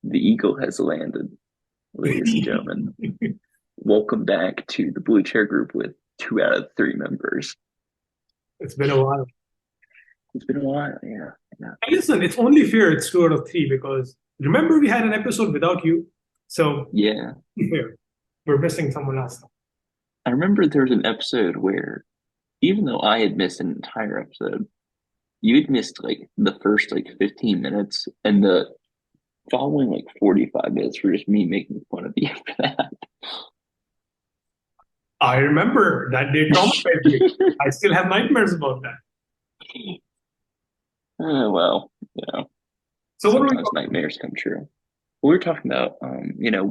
The eagle has landed, ladies and gentlemen. Welcome back to the Blue Chair Group with 2 out of 3 members. It's been a while. It's been a while, yeah. Yeah. And listen, it's only fair it's 2 out of 3 because remember we had an episode without you. So Yeah. fair. We're missing someone else. I remember there was an episode where even though I had missed an entire episode, you had missed like the first like 15 minutes and the following like 45 minutes were just me making fun of you for that. I remember that day traumatized me. I still have nightmares about that. Well, So what are we sometimes talking about? nightmares come true. We were talking about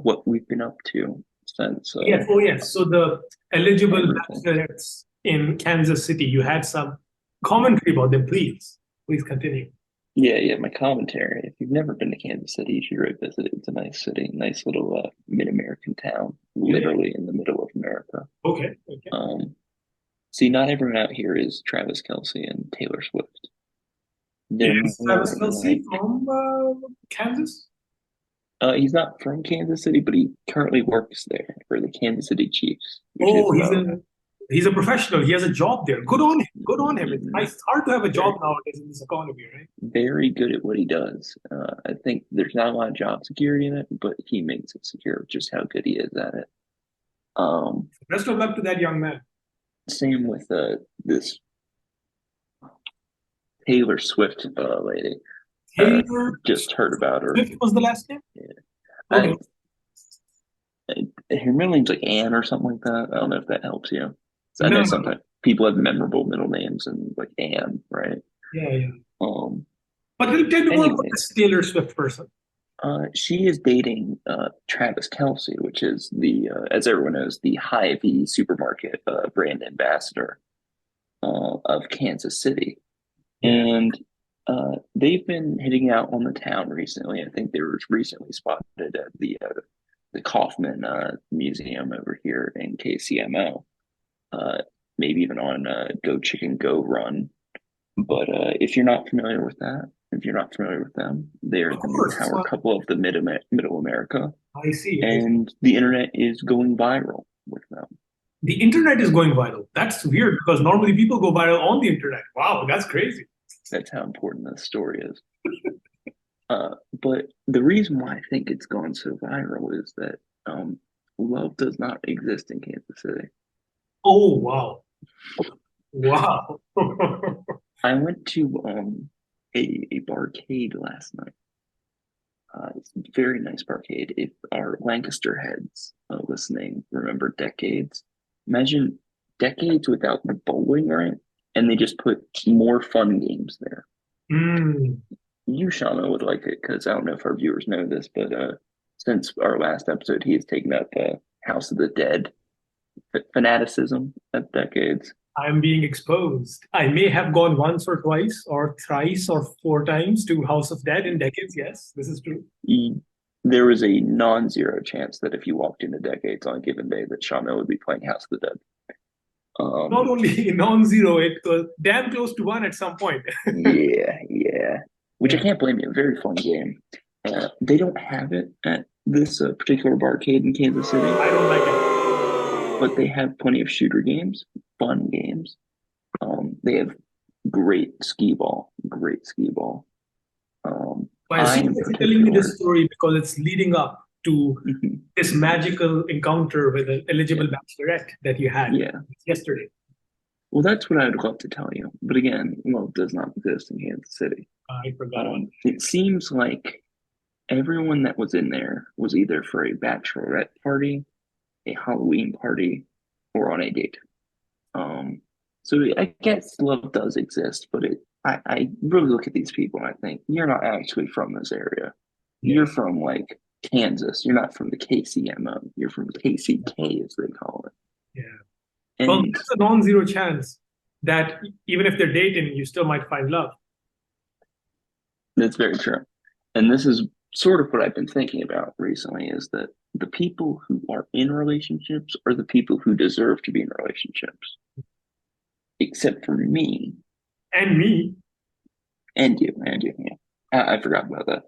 what we've been up to since Yes, oh yes. So the eligible everything. bachelorettes in Kansas City, you had some commentary about them, please. Please continue. Yeah, yeah, my commentary. If you've never been to Kansas City, you should go visit it. It's a nice city, nice little mid-American town, Yeah. literally in the middle of America. Okay. Okay. Um, See, not everyone out here is Travis Kelce and Taylor Swift. They're Is Travis more Kelce like from Kansas? he's not from Kansas City, but he currently works there for the Kansas City Chiefs, which Oh, is he's a professional. He has a job there. Good on him. Good on him. It's mm, nice. It's hard to have a job very nowadays in this economy, right? very good at what he does. I think there's not a lot of job security in it, but he makes it secure, just how good he is at it. Um, Best of luck to that young man. Same with this Taylor Swift lady. Uh, Taylor just heard about her. Swift was the last name? Yeah. Okay. I, Her middle name's like Anne or something like that. I don't know if that helps you. So I No, know no. sometimes people have memorable middle names and like Anne, right? Yeah, yeah. Um. But tell me more about Anyways, this Taylor Swift person. she is dating Travis Kelce, which is as everyone knows, the Hy-Vee supermarket brand ambassador of Kansas City. Yeah. And they've been hitting out on the town recently. I think they were recently spotted at the Kaufman Museum over here in KCMO. Uh, Maybe even on Go Chicken Go Run. But if you're not familiar with that, if you're not familiar with them, they're Of the new course. power couple of the Middle America, I see. I see. and the internet is going viral with them. The internet is going viral. That's weird because normally people go viral on the internet. Wow, that's crazy. That's how important this story is. But the reason why I think it's gone so viral is that love does not exist in Kansas City. Oh, wow. Wow. I went to a barcade last night. It's a very nice barcade. If our Lancaster heads listening remember decades, imagine decades without the bowling, right? And they just put more fun games there. Mm. You, Shauna, would like it because I don't know if our viewers know this, but since our last episode, he has taken up House of the Dead fanaticism at decades. I'm being exposed. I may have gone once or twice or thrice or 4 times to House of Dead in decades. Yes, this is true. He, there was a non-zero chance that if you walked into decades on a given day, that Shauna would be playing House of the Dead. Not Um, only non-zero, it was damn close to one at some point. yeah, yeah. Which I Yeah, can't blame you. Very fun game. They don't have it at this particular barcade in Kansas City, I don't like it. but they have plenty of shooter games, fun games. They have great skee ball, great skee ball. I I assume in that you're telling me this particular, story because it's leading up to mhm, this magical encounter with an eligible yeah, bachelorette that you had yeah. yesterday. Well, that's what I would love to tell you. But again, love does not exist in Kansas City. I forgot about It seems like everyone that was in there was either for a bachelorette party, a Halloween party, or on a date. Um, so I guess love does exist, but I really look at these people and I think you're not actually from this area. it. You're from like Kansas. You're not from the KCMO. You're from KCK, as they call it. Yeah. Well, And there's a non-zero chance that even if they're dating, you still might find love. that's very true. And this is sort of what I've been thinking about recently is that the people who are in relationships are the people who deserve to be in relationships, except for me And me, and you, yeah. I forgot about that.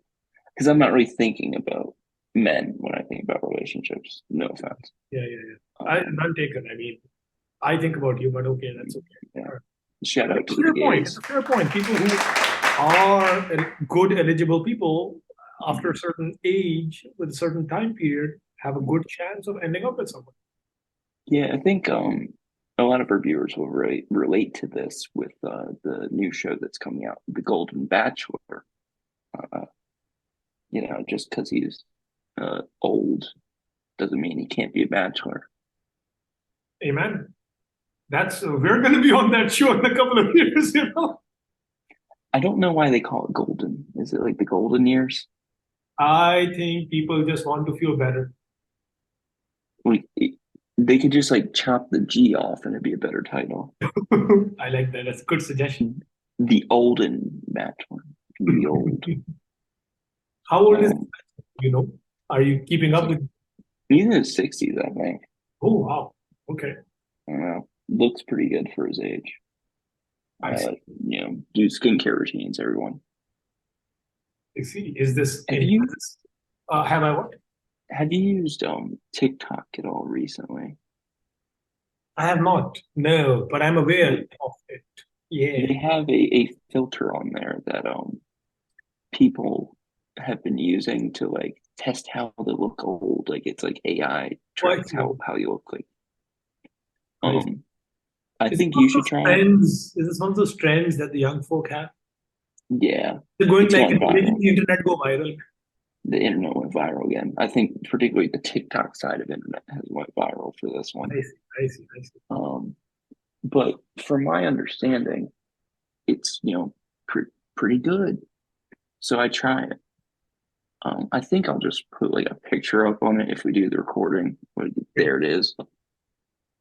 because I'm not really thinking about men when I think about relationships. No offense. Yeah, yeah, yeah. Um, None taken. I mean, I think about you, but okay, that's okay. yeah. All right. Shout But out it's a to the fair point. It's gays. a fair point. People who are good, eligible people after a certain age with a certain time period have a good chance of ending up with someone. Yeah, I think a lot of our viewers will relate to this with the new show that's coming out, The Golden Bachelor. Uh, just because he's old doesn't mean he can't be a bachelor. Amen. That's we're going to be on that show in a couple of years, you know. I don't know why they call it golden. Is it like the golden years? I think people just want to feel better. Like they could just like chop the G off and it'd be a better title. I like that. That's a good suggestion. The Olden Bachelor. The old. How old is Um, you know? Are you keeping up with? he's in his 60s, I think. Oh wow. Okay. I don't know. Looks pretty good for his age. I see. Do skincare routines, everyone. I see. Is this Have in? you Have I what? have you used TikTok at all recently? I have not. No, but I'm aware They of it. Yeah. they have a filter on there that people have been using to like test how they look old. Like it's like AI Oh, I tracks see. how you look like. I see. Um, I Is it think one you of should those try it. trends? Is this one of those trends that the young folk have? Yeah, They're going it's like gone making viral. the internet go viral. The internet went viral again. I think particularly the TikTok side of internet has went viral for this one. I see. I see. I see. Um, but from my understanding, it's pretty good. So I try it. I think I'll just put like a picture up on it if we do the recording. Like, there it is.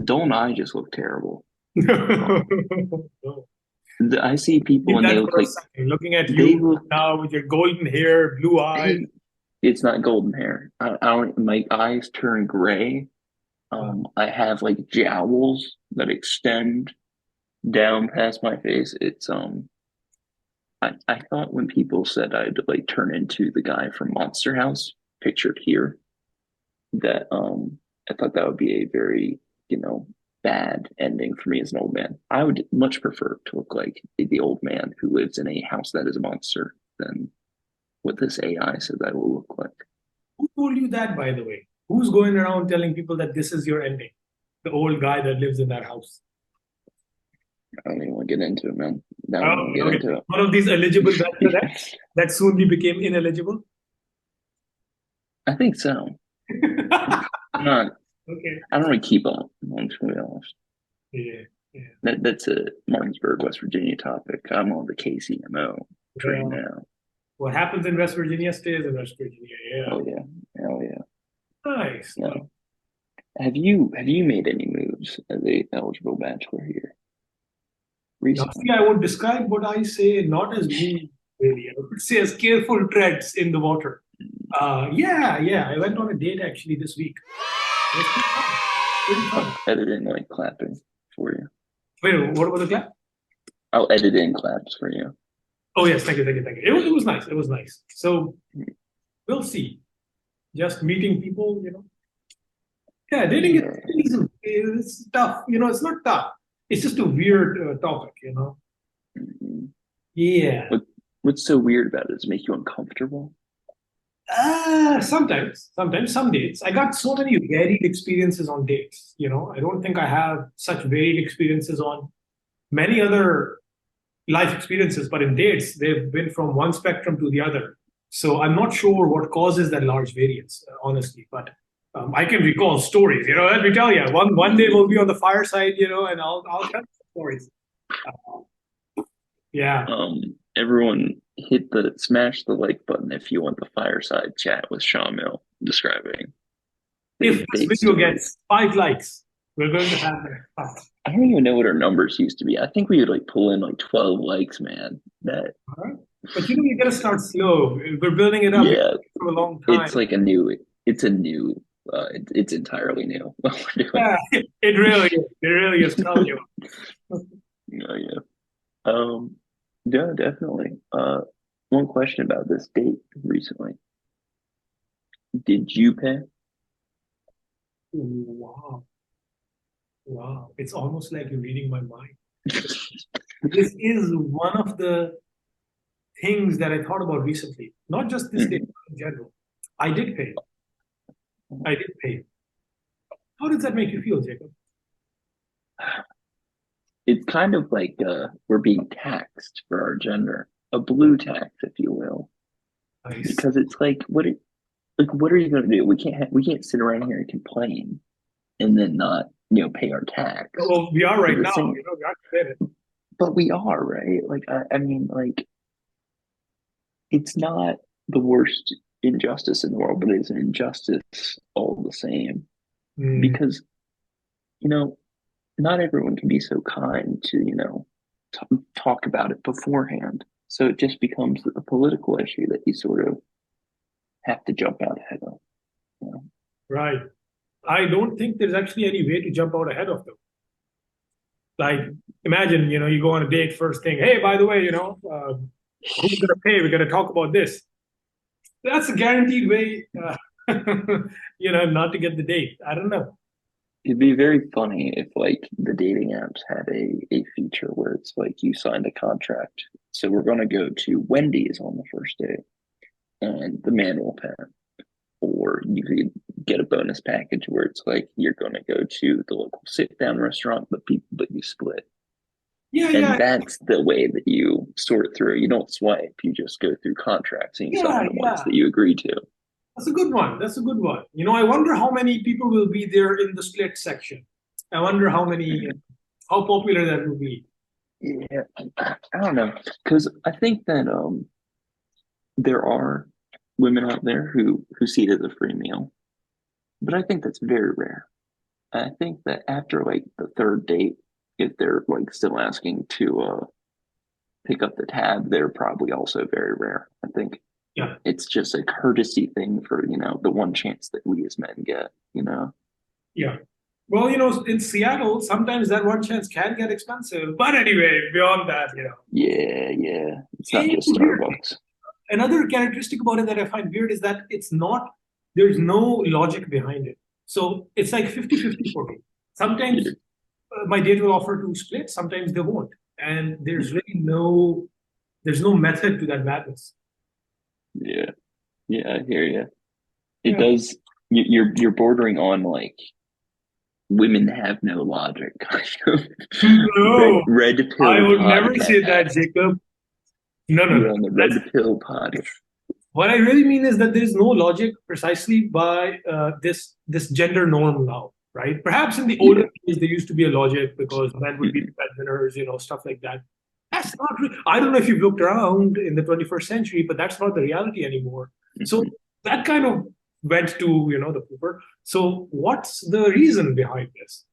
Don't I just look terrible? Um, No. I see people Leave and they that look for a like second. Looking at they you look. now with your golden hair, blue eyes. Hey, it's not golden hair. I don't. My eyes turn gray. I have like jowls that extend down past my face. I thought when people said I'd like turn into the guy from Monster House, pictured here, that I thought that would be a very, you know, bad ending for me as an old man. I would much prefer to look like the old man who lives in a house that is a monster than what this AI says I will look like. Who told you that, by the way? Who's going around telling people that this is your ending? The old guy that lives in that house. I don't even want to get into it, man. I don't Oh, even get okay. into One of these eligible it. bachelorettes that soon became ineligible. I think so. I'm not. Okay. I don't really keep up. I'm just gonna be honest. Yeah. Yeah. That's a Martinsburg, West Virginia topic. I'm on the KCMO train Well, now. what happens in West Virginia stays in West Virginia. Yeah. Hell yeah, hell yeah. Nice. No. Have you made any moves as a eligible bachelor here Now, see, recently? I would describe what I say not as me, really. I would say as careful treads in the water. Yeah, yeah. I went on a date actually this week. It was pretty fun. Pretty fun. I'll edit in like clapping for you. Wait, what about the clap? I'll edit in claps for you. Oh, yes. Thank you. Thank you. Thank you. It was nice. It was nice. So we'll see. Just meeting people, you know. Yeah, dating Yeah. is tough. You know, it's not tough. It's just a weird topic, you know. Mhm. Yeah. What What's so weird about it? Does it make you uncomfortable? Sometimes, some dates. I got so many varied experiences on dates. You know, I don't think I have such varied experiences on many other life experiences, but in dates, they've been from one spectrum to the other. So I'm not sure what causes that large variance, honestly. But I can recall stories. You know, let me tell you, one day we'll be on the fireside, you know, and I'll tell you stories. Uh, yeah. Everyone hit the smash the like button if you want the fireside chat with Shamil describing If his this date video stories. gets 5 likes, we're going to have that. I don't even know what our numbers used to be. I think we would like pull in like 12 likes, man. That All right. But you know, you got to start slow. We're building it up Yeah, for a long time. it's like it's a new it's entirely new what we're doing. Yeah, it really is. It really is. Tell you. Oh yeah. Um yeah, definitely. one question about this date recently. Did you pay? Wow. Wow. It's almost like you're reading my mind. This is one of the things that I thought about recently, not just this day, Mhm. in general. I did pay. I did pay. How does that make you feel, Jacob? It's kind of like we're being taxed for our gender, a blue tax, if you will, Nice. because it's like what are you going to do? We can't sit around here and complain and then not pay our tax Well, we are for right the now. same. We have to say it. But we are, right? Like I mean, like it's not the worst injustice in the world, but it's an injustice all the same Mm, because you know not everyone can be so kind to talk about it beforehand. So it just becomes a political issue that you sort of have to jump out ahead of. You know? right. I don't think there's actually any way to jump out ahead of them. Like, imagine, you go on a date first thing. Hey, by the way, who's gonna pay? We're gonna talk about this. That's a guaranteed way, not to get the date. I don't know. It'd be very funny if like the dating apps had a feature where it's like you signed a contract. So we're gonna go to Wendy's on the first date and the man will pay. Or you could get a bonus package where it's like you're gonna go to the local sit down restaurant, but you split. Yeah, And yeah, that's the way that you sort through. You don't swipe, you just go through contracts and you yeah, sign the ones yeah. that you agree to. That's a good one. That's a good one. I wonder how many people will be there in the split section. I wonder how popular that will be. Yeah, I don't know. Because I think that there are women out there who see it as a free meal, but I think that's very rare. I think that after like the third date, if they're like still asking to pick up the tab, they're probably also very rare. I think Yeah, it's just a courtesy thing for, the one chance that we as men get. yeah. Well, in Seattle, sometimes that one chance can get expensive. But anyway, beyond that. Yeah, yeah. It's not And just weird. Starbucks. Another characteristic about it that I find weird is that there's no logic behind it. So it's like 50-50 for me. Sometimes Yeah, my date will offer to split, sometimes they won't. And there's no method to that madness. yeah, yeah, I hear you. It Yeah. does. You're bordering on like women have no logic kind of No, red I pill would never say podcast. that, Jacob. No, no, no. You're on the red pill podcast. What I really mean is that there is no logic precisely by this gender norm now, right? Perhaps in the older Yeah. days there used to be a logic because men would be the Mhm. breadwinners, stuff like that. That's not. I don't know if you've looked around in the 21st century, but that's not the reality anymore. So Mhm. that kind of went to the pooper. So what's the reason behind this?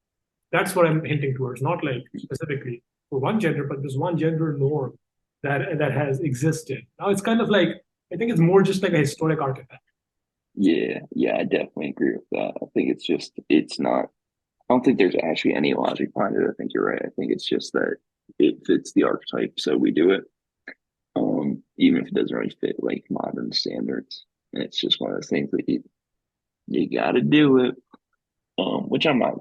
That's what I'm hinting towards, not like specifically for one gender, but this one gender norm that has existed. Now it's kind of like I think it's more just like a historic artifact. Yeah, yeah, I definitely agree with that. I think it's not. I don't think there's actually any logic behind it. I think you're right. I think it's just that it fits the archetype, so we do it. Even if it doesn't really fit like modern standards, and it's just one of those things that you got to do it. Which I'm not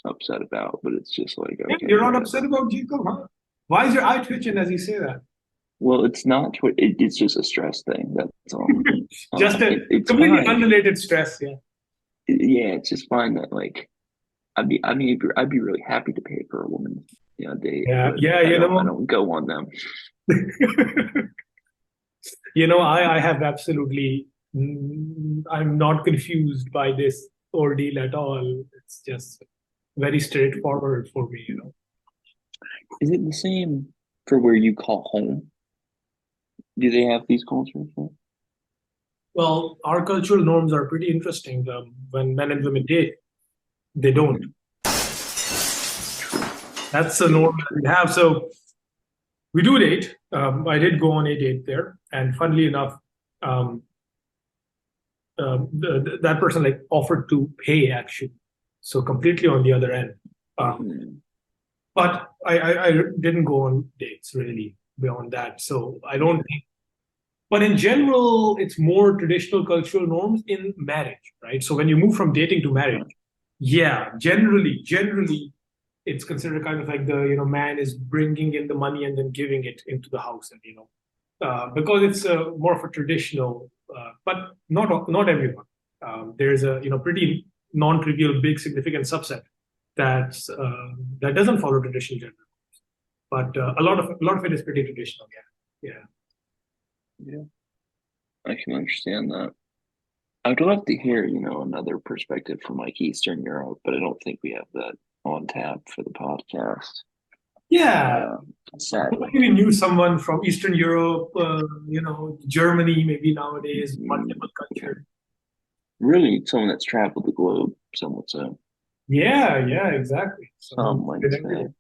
upset about, but it's just like Yeah, okay, you're not upset whatever. about Jacob, huh? Why is your eye twitching as you say that? Well, it's not. It's just a stress thing. That's all. Just a It's completely fine. unrelated stress. Yeah. Yeah, it's just fine that like I'd be really happy to pay for a woman, date, Yeah. but Yeah. I don't go on them. I have absolutely, I'm not confused by this ordeal at all. It's just very straightforward for me. Is it the same for where you call home? Do they have these cultures? Well, our cultural norms are pretty interesting. When men and women date, they don't. Mhm. True. That's a Very norm that true. we have. So we do date. I did go on a date there, and funnily enough, um, that person like offered to pay actually, so completely on the other end. Mm. But I didn't go on dates really beyond that. So I don't think. But in general, it's more traditional cultural norms in marriage, right? So when you move from dating to marriage, Uh, yeah, generally, it's considered kind of like the man is bringing in the money and then giving it into the house, and because it's more of a traditional, but not everyone. There's a pretty non-trivial, big, significant subset that doesn't follow traditional gender, but a lot of it is pretty traditional. Yeah, yeah. yeah, I can understand that. I'd love to hear, another perspective from like Eastern Europe, but I don't think we have that on tap for the podcast. Yeah, Uh, Sadly. maybe we knew someone from Eastern Europe, Germany, maybe nowadays, Mm, multiple yeah. culture. Really, someone that's traveled the globe, some would say. Yeah, yeah, exactly. Someone Some who's might been say. everywhere.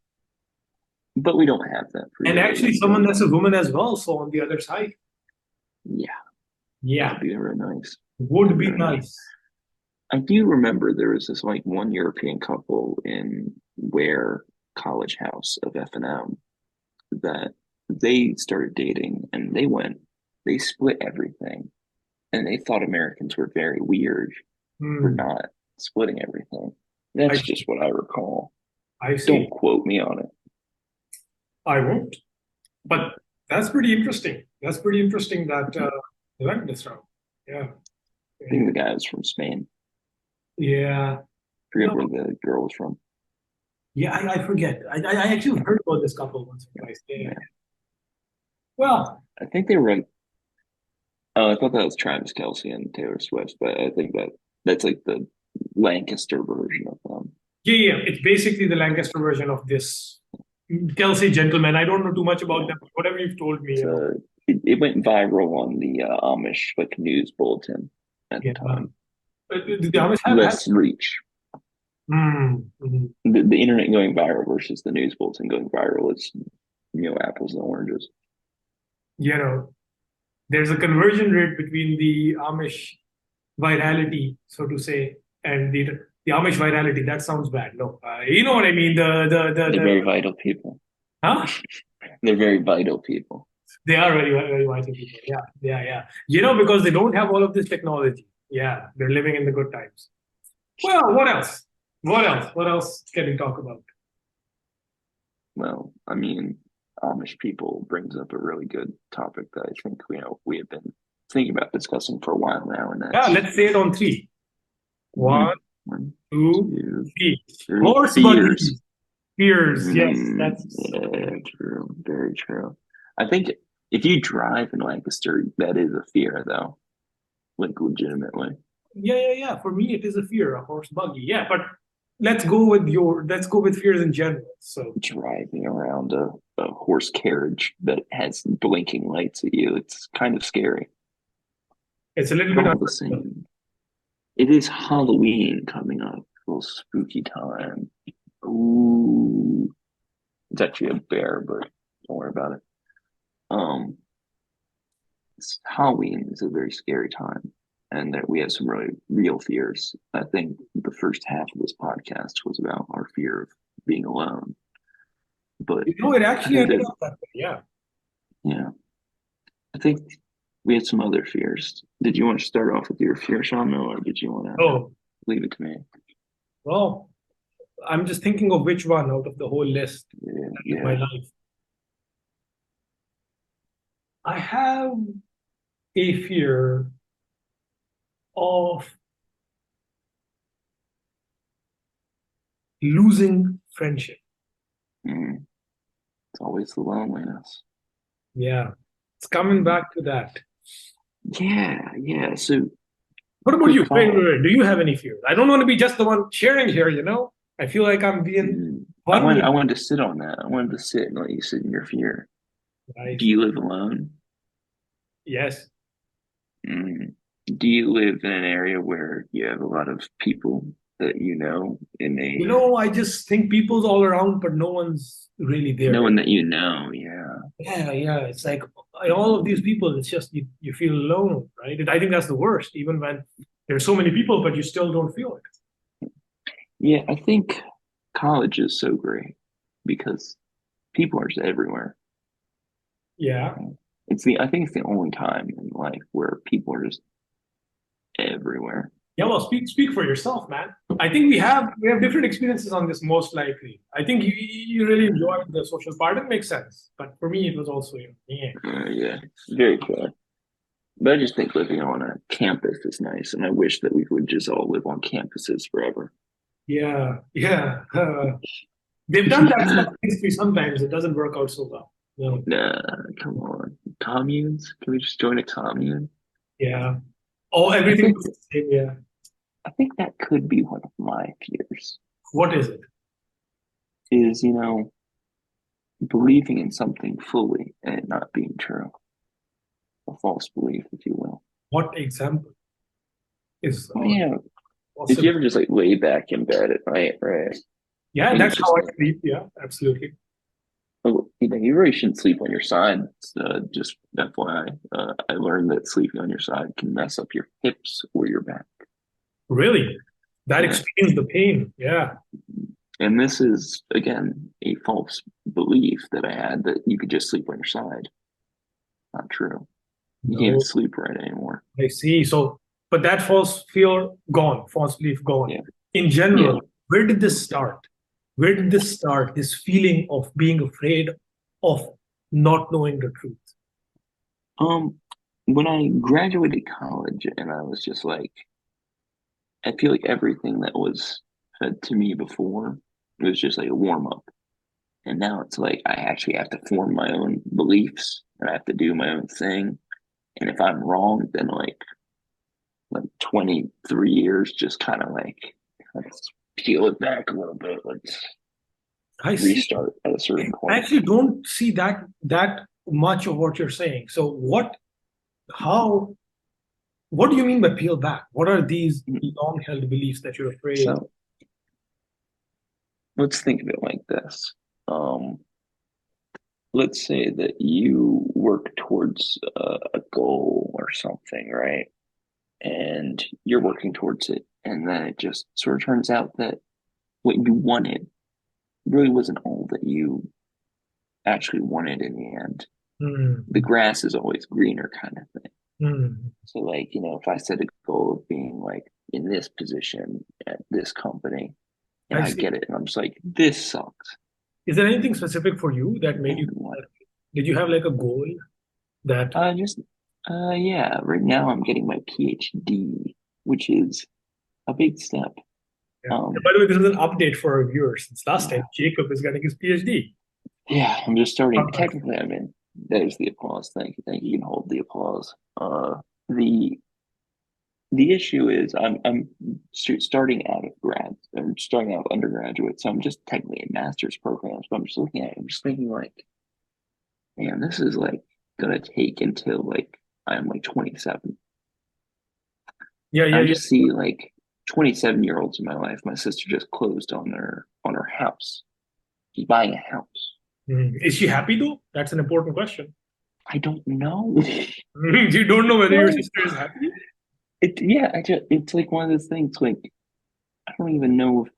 But we don't have that for And actually, Europe, someone so that's a woman as well. So on the other side, yeah, yeah, that'd be very nice. would be Very nice. nice. I do remember there was this like one European couple in Ware College House of F&M that they started dating and they split everything. And they thought Americans were very weird for Hmm. not splitting everything. I That's just what I recall. I Don't see. quote me on it. I won't. But that's pretty interesting. That's pretty interesting that they went this route. Yeah. I think the guy was from Spain. Yeah. Forget No. where the girl was from. Yeah, I forget. I actually heard about this couple once or twice. Yeah, yeah, yeah. Yeah. Well, I think they were. Oh, I thought that was Travis Kelce and Taylor Swift, but I think that's like the Lancaster version of them. yeah, yeah. It's basically the Lancaster version of this Kelsey gentleman. I don't know too much about Yeah. them. Whatever you've told me. So it went viral on the Amish like news bulletin at the Yeah. time. The Amish have. Less reach. Mm, mhm. The internet going viral versus the news bulletin going viral is apples and oranges. You know, there's a conversion rate between the Amish virality, so to say, and the Amish virality. That sounds bad. No, you know what I mean. They're very vital people. Huh? They're very vital people. They are very very vital people. Yeah, yeah, yeah. Because they don't have all of this technology. Yeah, they're living in the good times. Well, what else? What else? What else can we talk about? Well, I mean, Amish people brings up a really good topic that I think we have been thinking about discussing for a while now, and Yeah, that's let's say it on three. mhm, One, one, two, two, three. three. Horse Fears. buggies. Fears. Yes, that's Yeah, true. Very true. I think if you drive in Lancaster, that is a fear, though, like legitimately. yeah, yeah, yeah. For me, it is a fear, a horse buggy. Yeah, but let's go with fears in general. So Driving around a horse carriage that has blinking lights at you, it's kind of scary. it's a little But bit all the unpredictable. same, it is Halloween coming up. A little spooky time. Ooh, it's actually a bear, but don't worry about it. Um, Halloween is a very scary time, and that we have some really real fears. I think the first half of this podcast was about our fear of being alone, but It I actually think ended that up that way. Yeah. yeah, I think we had some other fears. Did you want to start off with your fear, Sean, or did you want to Oh, leave it to me? well, I'm just thinking of which one out of the whole list Yeah, is my yeah. life. I have a fear of losing friendship. Mm, it's always the loneliness. Yeah. It's coming back to that. Yeah, yeah. So, What about quick you? Wait, wait, follow. wait. Do you have any fears? I don't want to be just the one sharing here. I feel like I'm being fun with I wanted to sit on that. I wanted to sit and let you sit in your fear. Do life. you live alone? Yes. Mm. Do you live in an area where you have a lot of people that you know in a I just think people's all around, but no one's really no there. one that you know? Yeah. Yeah, yeah. It's like all of these people, it's just you feel alone, right? And I think that's the worst, even when there's so many people, but you still don't feel it. Yeah, I think college is so great because people are just everywhere. Yeah. I think it's the only time in life where people are just everywhere. Yeah, well, speak for yourself, man. I think we have different experiences on this, most likely. I think you really enjoyed the social part. It makes sense, but for me, it was also yeah, Yeah, very cool. But I just think living on a campus is nice, and I wish that we would just all live on campuses forever. yeah, yeah. They've done that stuff in history. Sometimes it doesn't work out so well. No, Nah, come on. Communes? Can we just join a commune? yeah. Oh, I everything think was the same. Yeah. I think that could be one of my fears What is it? is, believing in something fully and it not being true. A false belief, if you will. What example is Well, yeah, if you possible? ever just like lay back in bed at night, right? Yeah, And you that's how just I think, sleep. Yeah, absolutely. oh, you really shouldn't sleep on your side. Just FYI, I learned that sleeping on your side can mess up your hips or your back. Really, that Yeah. explains the pain. Yeah. And this is, again, a false belief that I had that you could just sleep on your side. Not true. You can't No, sleep right anymore. I see. So, but that false fear gone, false belief gone. Yeah. In Yeah. general, where did this start? Where did this start? This feeling of being afraid of not knowing the truth. Um, when I graduated college and I was just like, I feel like everything that was fed to me before was just like a warm up. And now it's like I actually have to form my own beliefs and I have to do my own thing. And if I'm wrong, then like 23 years, just kind of like let's peel it back a little bit. Let's I see. restart at a certain I point. actually don't see that much of what you're saying. So how, what do you mean by peel back? What are these long held beliefs that you're afraid? So let's think of it like this. Um, let's say that you work towards a goal or something, right? And you're working towards it, and then it just sort of turns out that what you wanted really wasn't all that you actually wanted in the end. The Hmm. grass is always greener, kind of thing. Hmm. So, like, if I set a goal of being like in this position at this company, and I I see. get it, and I'm just like, this sucks. Is there anything specific for you that made you And feel what? that way? Did you have like a goal that, Just yeah. Right now, I'm getting my PhD, which is a big step. yeah. Um, By the way, this is an update for our viewers. Since last yeah, time, Jacob is getting his PhD. yeah. I'm just starting. Congrats. Technically, I'm in. There's the applause. Thank you. Thank you. You can hold the applause. The the issue is I'm starting out of grad. I'm starting out of undergraduate, so I'm just technically in master's programs. But I'm just looking at it. I'm just thinking like, man, this is like gonna take until like I'm like 27. Yeah, yeah, I yeah. just see like 27-year-olds in my life. My sister just closed on her house. She's buying a house. Is she happy though? That's an important question. I don't know. You don't know whether your No. sister is happy? Yeah, it's like one of those things like I don't even know if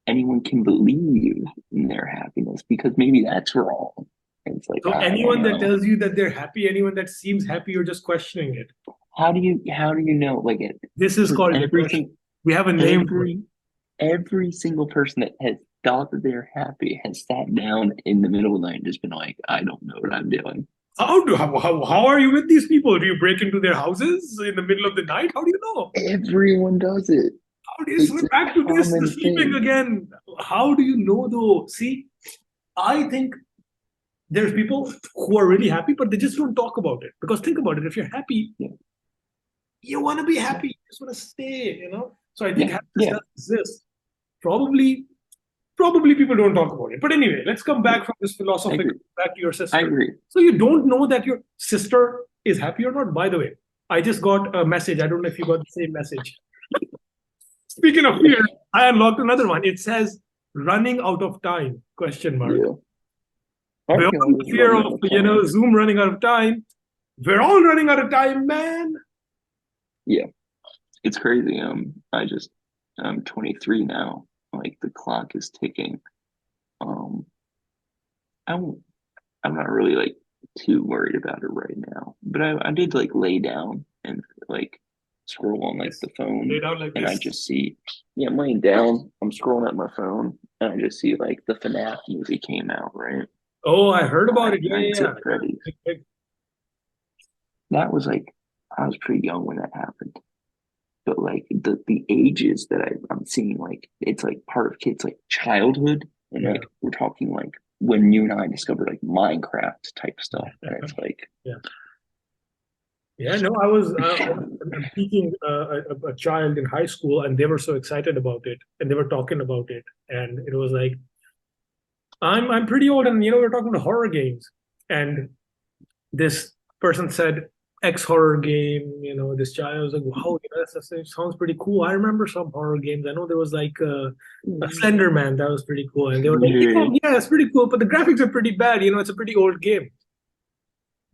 anyone can believe in their happiness because maybe that's wrong. It's like So I don't anyone that know. tells you that they're happy, anyone that seems happy, you're just questioning it. How do you know like it This is for called depression. everything We have a name for it. every single person that has thought that they're happy has sat down in the middle of the night and just been like, I don't know what I'm doing. How are you with these people? Do you break into their houses in the middle of the night? How do you know? Everyone does it. How do you It's swim a back to this? The common sleeping thing. again. How do you know though? See, I think there's people who are really happy, but they just don't talk about it. Because think about it, if you're happy, Yeah, you want to be yeah, happy. You just want to stay. So I think yeah, happiness yeah, does exist. Probably, probably people don't talk about it. But anyway, let's come yeah. back from this I philosophical agree. back to your I sister. agree. So you don't know that your sister is happy or not. By the way, I just got a message. I don't know if you got the same message. Speaking of fear, I unlocked another one. It says running out of time, question mark. Yeah. Aren't Beyond we all the fear running of, out of time? Zoom running out of time, we're all running out of time, man. Yeah. It's crazy. I'm 23 now. Like the clock is ticking. Um, I'm I'm not really like too worried about it right now. But I did like lay down and like scroll on like Yes. the Lay phone, down like and I this. just see, yeah, I'm laying down, I'm scrolling at my phone, and I just see like the FNAF movie came out, right? Oh, I heard about Five it. Yeah, Nights yeah, at yeah. Freddy's. Big, big. That was like I was pretty young when that happened. But like the ages that I'm seeing, like it's like part of kids' like childhood, and Yeah, like we're talking like when you and I discovered like Minecraft type stuff, and it's like, yeah. Yeah, no, I'm teaching a child in high school, and they were so excited about it, and they were talking about it, and it was like, I'm pretty old, and we're talking about horror games, and this person said X horror game. This child was like, wow, that sounds pretty cool. I remember some horror games. I know there was like a Slender Man that was pretty cool, and they were like, yeah, yeah, it's pretty cool, but the graphics are pretty bad. It's a pretty old game.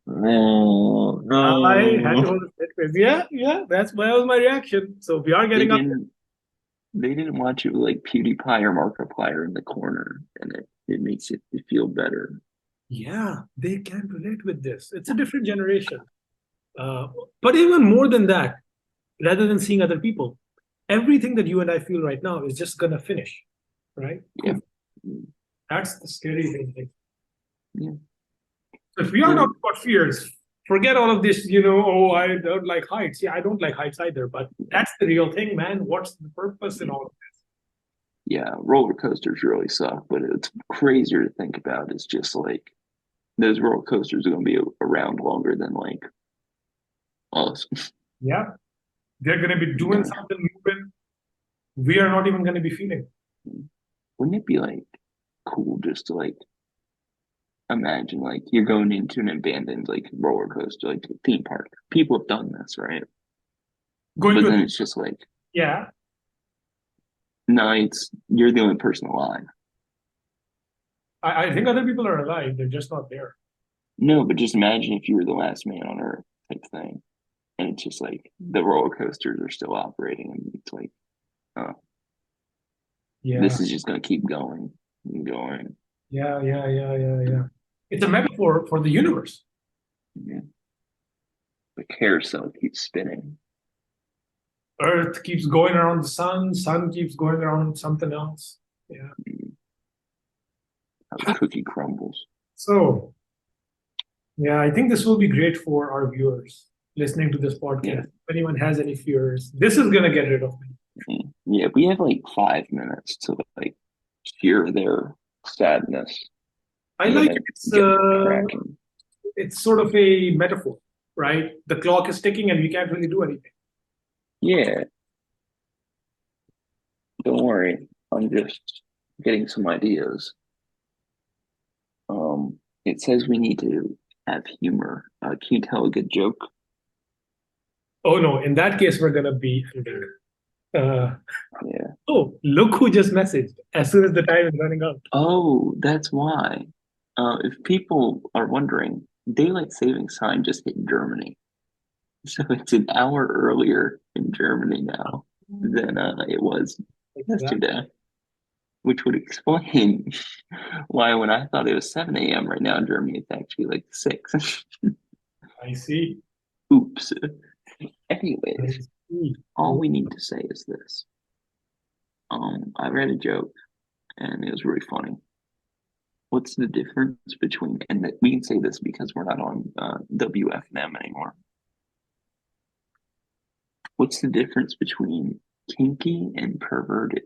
no, I had to no, hold it. Yeah, yeah, that was my reaction. So we are they getting up. didn't they didn't watch it with like PewDiePie or Markiplier in the corner, and it makes it feel better. Yeah, they can relate with this. It's a different generation. Uh, but even more than that, rather than seeing other people, everything that you and I feel right now is just gonna finish, right? Yeah, Poof. That's the scary thing. Like, yeah. if we are Well, talking about fears, forget all of this, oh, I don't like heights. Yeah, I don't like heights either, but that's the real thing, man. What's the purpose in all of yeah, roller coasters really suck, but it's crazier to think about. It's just like those roller coasters are going to be around longer than like us. this? Yeah, they're gonna be You doing know, something moving. We are not even gonna be feeling. wouldn't it be like cool just to like imagine like you're going into an abandoned like roller coaster, like theme park? People have done this, right? Going But to, then it's just like yeah, nights, you're the only person alive. I think other people are alive. They're just not there. No, but just imagine if you were the last man on Earth type thing, and it's just like the roller coasters are still operating, and it's like, oh, Yeah, this is just going to keep going and going. yeah, yeah, yeah, yeah, yeah. It's a metaphor for the universe. Yeah. The carousel keeps spinning. Earth keeps going around the sun, sun keeps going around something else. Yeah. How the cookie crumbles. So, yeah, I think this will be great for our viewers listening to this Yeah. podcast. If anyone has any fears, this is gonna get rid of me. Yeah, we have like 5 minutes to like hear their sadness I and then like it it's get cracking. it's sort of a metaphor, right? The clock is ticking and we can't really do anything. Yeah, don't worry. I'm just getting some ideas. It says we need to have humor. Can you tell a good joke? Oh no, in that case, we're gonna be ending. Uh, Yeah. oh, look who just messaged as soon as the time is running out. Oh, that's why. If people are wondering, daylight savings time just hit Germany. So it's an hour earlier in Germany now than it was Exactly. yesterday, which would explain why when I thought it was 7 a.m. right now in Germany, it's actually like 6. I see. Oops. I Anyways, see. all we need to say is this. I read a joke and it was really funny. What's the difference between, and that we can say this because we're not on WFM anymore. What's the difference between kinky and perverted?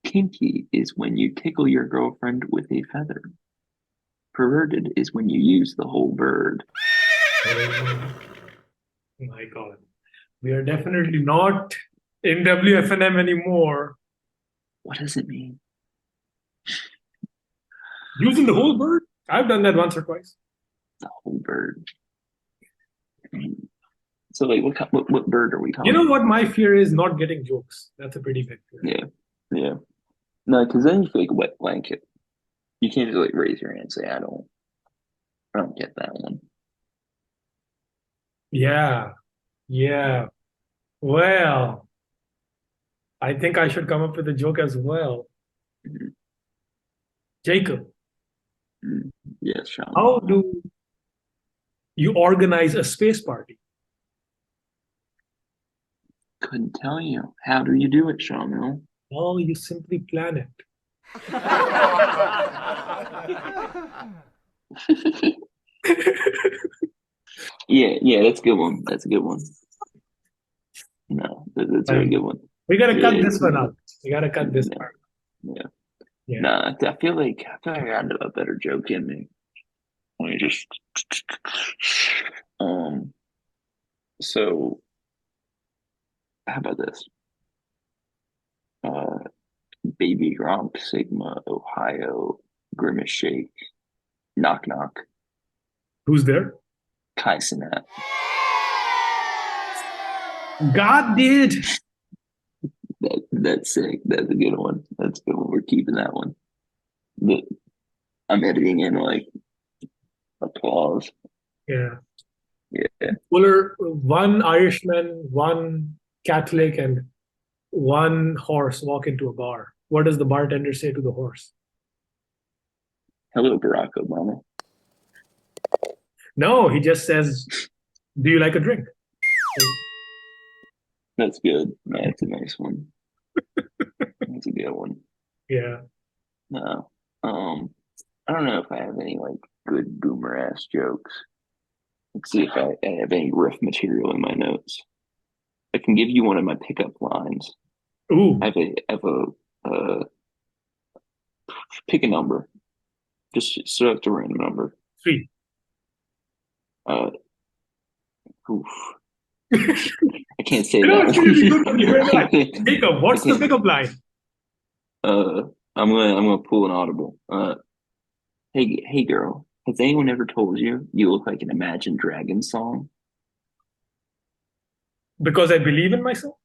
Kinky is when you tickle your girlfriend with a feather. Perverted is when you use the whole bird. Oh my God. We are definitely not in WFNM anymore. What does it mean? Using the whole bird? I've done that once or twice. The whole bird. So, like, what bird are we You know talking what about? my fear is? Not getting jokes. That's a pretty big fear. Yeah, yeah. No, because then you feel like a wet blanket. You can't just like raise your hand and say, I don't get that one. Yeah, yeah. Well, I think I should come up with a joke as well. Mhm. Jacob, Mm, yes, Sean. how do you organize a space party? Couldn't tell you. How do you do it, Sean? Oh, you simply plan it. Yeah, yeah, that's a good one. That's a good one. No, that's a very Fine. good one. We gotta Yeah, cut this it's one out. We gotta cut this yeah, part. yeah. Yeah. Nah, I feel like I got a better joke in me. Let me just um. So how about this? Uh, Baby Gronk, Sigma, Ohio, Grimace Shake, Knock Knock, Who's there? Kai Cenat. God did. That's sick. That's a good one. That's a good one. We're keeping that one. But I'm editing in like applause. Yeah. Yeah. Fuller, one Irishman, one Catholic, and one horse walk into a bar. What does the bartender say to the horse? Hello, Barack Obama. No, he just says, "Do you like a drink?" That's good. That's a nice one. That's a good one. Yeah. No. I don't know if I have any like good boomer ass jokes. Let's see if I have any riff material in my notes. I can give you one of my pickup lines. Ooh, I have pick a number. Just select a random number. sweet. Uh, oof. I can't say You know, that it's really good one. when you hear that. Jacob, I what's the can't. pickup line? I'm gonna pull an audible. Hey girl, has anyone ever told you you look like an Imagine Dragons song? Because I believe in myself.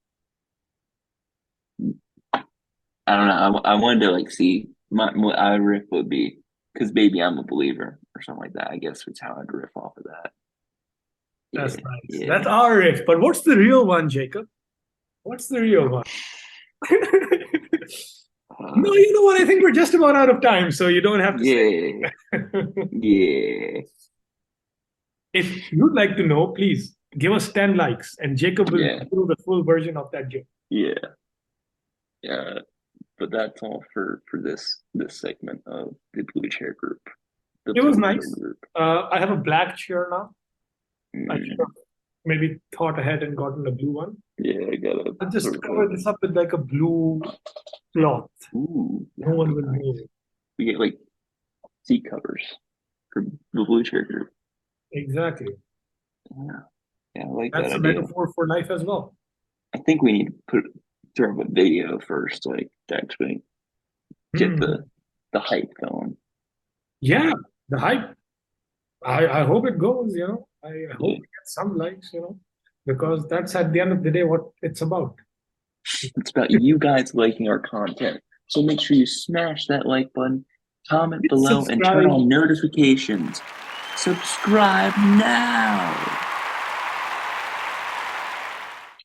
I don't know. I wanted to like see what I riff would be because baby, I'm a believer or something like that. I guess was how I'd riff off of that. That's Yeah, nice. yeah. That's our riff. But what's the real one, Jacob? What's the real one? No, Uh, you know what? I think we're just about out of time, so you don't have to say. yeah, yeah, If you'd like to know, please give us 10 likes, and Jacob will yeah, do the full version of that joke. yeah, yeah. But that's all for this segment of the Blue Chair Group, the It was Tomato nice. Group. I have a black chair now. I should have Mm, maybe thought ahead and gotten a blue one. yeah, I gotta I'll just sort cover of. this up with like a blue cloth. Ooh, No that'd one be will nice. know. We get like seat covers for the Blue Chair Group. Exactly. Yeah, yeah, I like that That's a idea. metaphor for life as well. I think we need to throw up a video first, like to actually get Hmm. the hype going. Yeah, the hype. I hope it goes, I hope Yeah, we get some likes, because that's at the end of the day what it's about. it's about you guys liking our content. So make sure you smash that like button, comment Hit below, and turn subscribe. on notifications. Subscribe now.